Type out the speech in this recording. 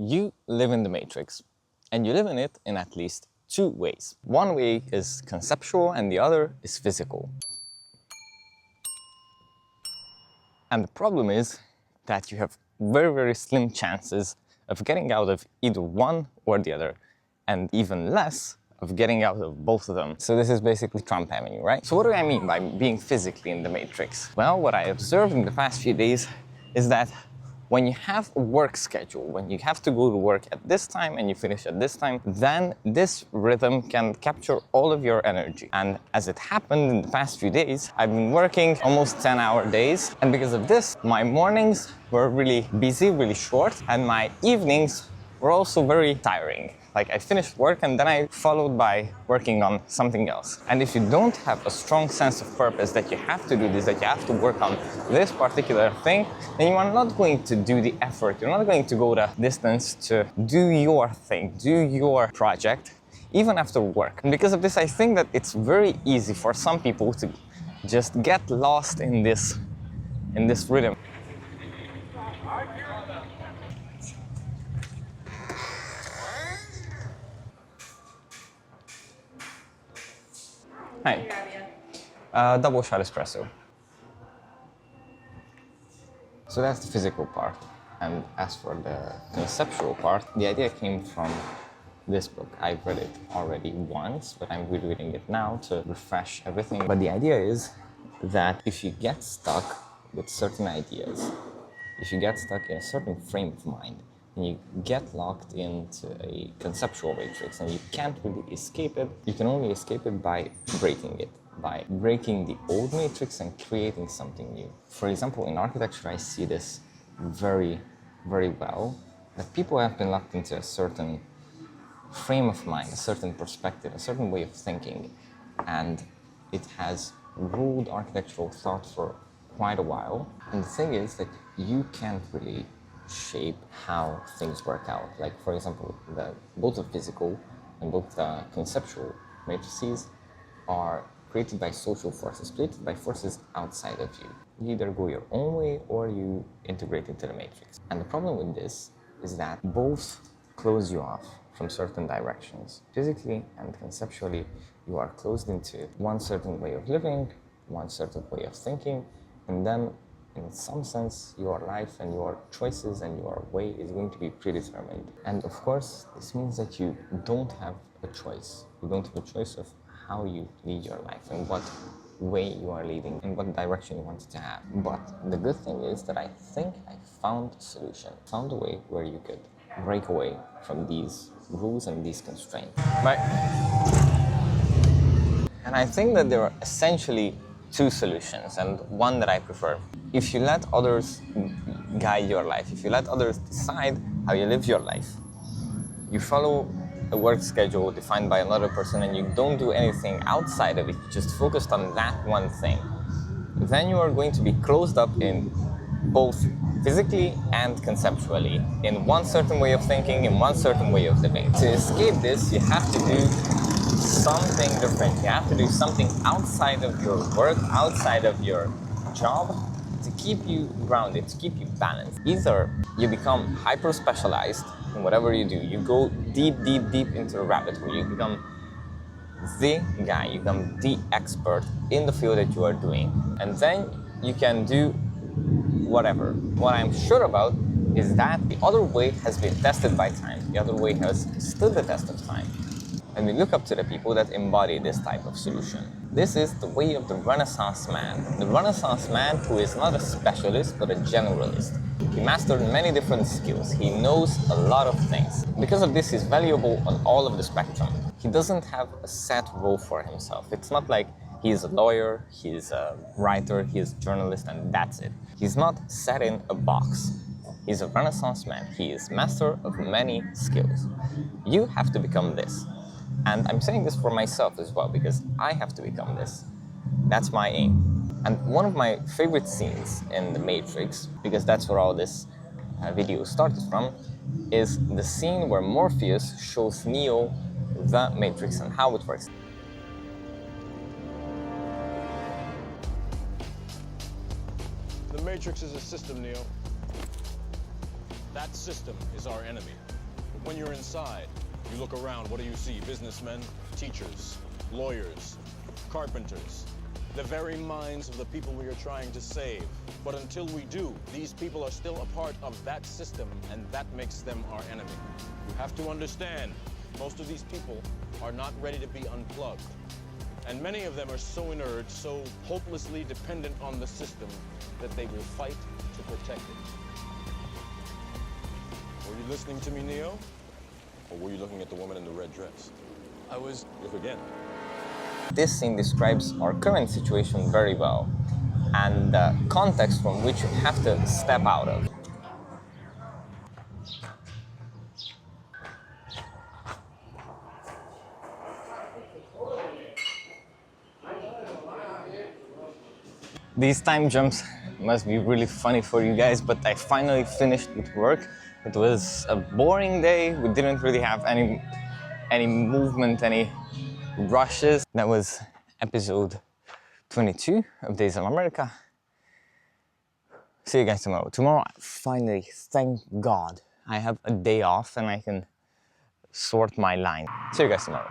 You live in the matrix, and you live in it in at least two ways. One way is conceptual and the other is physical. And the problem is that you have very, very slim chances of getting out of either one or the other, and even less of getting out of both of them. So this is basically Trump Avenue, right? So what do I mean by being physically in the matrix? Well, what I observed in the past few days is that when you have a work schedule, when you have to go to work at this time and you finish at this time, then this rhythm can capture all of your energy. And as it happened in the past few days, I've been working almost 10-hour days. And because of this, my mornings were really busy, really short, and my evenings were also very tiring. Like I finished work and then I followed by working on something else. And if you don't have a strong sense of purpose that you have to do this, that you have to work on this particular thing, then you are not going to do the effort. You're not going to go the distance to do your thing, do your project, even after work. And because of this, I think that it's very easy for some people to just get lost in this rhythm. Hi. Double shot espresso. So that's the physical part. And as for the conceptual part, the idea came from this book. I've read it already once, but I'm rereading it now to refresh everything. But the idea is that if you get stuck with certain ideas, if you get stuck in a certain frame of mind, and you get locked into a conceptual matrix and you can't really escape it, you can only escape it by breaking it, by breaking the old matrix and creating something new. For example, in architecture, I see this very, very well, that people have been locked into a certain frame of mind, a certain perspective, a certain way of thinking, and it has ruled architectural thought for quite a while. And the thing is that you can't really shape how things work out. Like, for example, both the physical and both the conceptual matrices are created by social forces, created by forces outside of you. You either go your own way or you integrate into the matrix. And the problem with this is that both close you off from certain directions. Physically and conceptually, you are closed into one certain way of living, one certain way of thinking, and then in some sense, your life and your choices and your way is going to be predetermined. And of course, this means that you don't have a choice. You don't have a choice of how you lead your life and what way you are leading and what direction you want it to have. But the good thing is that I think I found a solution, found a way where you could break away from these rules and these constraints. Right? And I think that there are essentially two solutions, and one that I prefer. If you let others guide your life, if you let others decide how you live your life, you follow a work schedule defined by another person and you don't do anything outside of it, you just focused on that one thing, then you are going to be closed up in both physically and conceptually, in one certain way of thinking, in one certain way of living. To escape this, you have to do something different. You have to do something outside of your work, outside of your job, to keep you grounded, to keep you balanced. Either you become hyper-specialized in whatever you do. You go deep, deep, deep into a rabbit hole. You become the guy, you become the expert in the field that you are doing. And then you can do whatever. What I'm sure about is that the other way has been tested by time. The other way has stood the test of time. And we look up to the people that embody this type of solution. This is the way of the Renaissance man. The Renaissance man who is not a specialist, but a generalist. He mastered many different skills. He knows a lot of things. Because of this, he's valuable on all of the spectrum. He doesn't have a set role for himself. It's not like he's a lawyer, he's a writer, he's a journalist, and that's it. He's not set in a box. He's a Renaissance man. He is master of many skills. You have to become this. And I'm saying this for myself as well, because I have to become this. That's my aim. And one of my favorite scenes in The Matrix, because that's where all this video started from, is the scene where Morpheus shows Neo the Matrix and how it works. The Matrix is a system, Neo. That system is our enemy. When you're inside, you look around, what do you see? Businessmen, teachers, lawyers, carpenters, the very minds of the people we are trying to save. But until we do, these people are still a part of that system, and that makes them our enemy. You have to understand, most of these people are not ready to be unplugged. And many of them are so inert, so hopelessly dependent on the system, that they will fight to protect it. Were you listening to me, Neo? Or were you looking at the woman in the red dress? I was... Look again. This scene describes our current situation very well, and the context from which you have to step out of. These time jumps must be really funny for you guys, but I finally finished with work. It was a boring day. We didn't really have any movement, any rushes. That was episode 22 of Days of America. See you guys tomorrow. Tomorrow, finally, thank God, I have a day off and I can sort my line. See you guys tomorrow.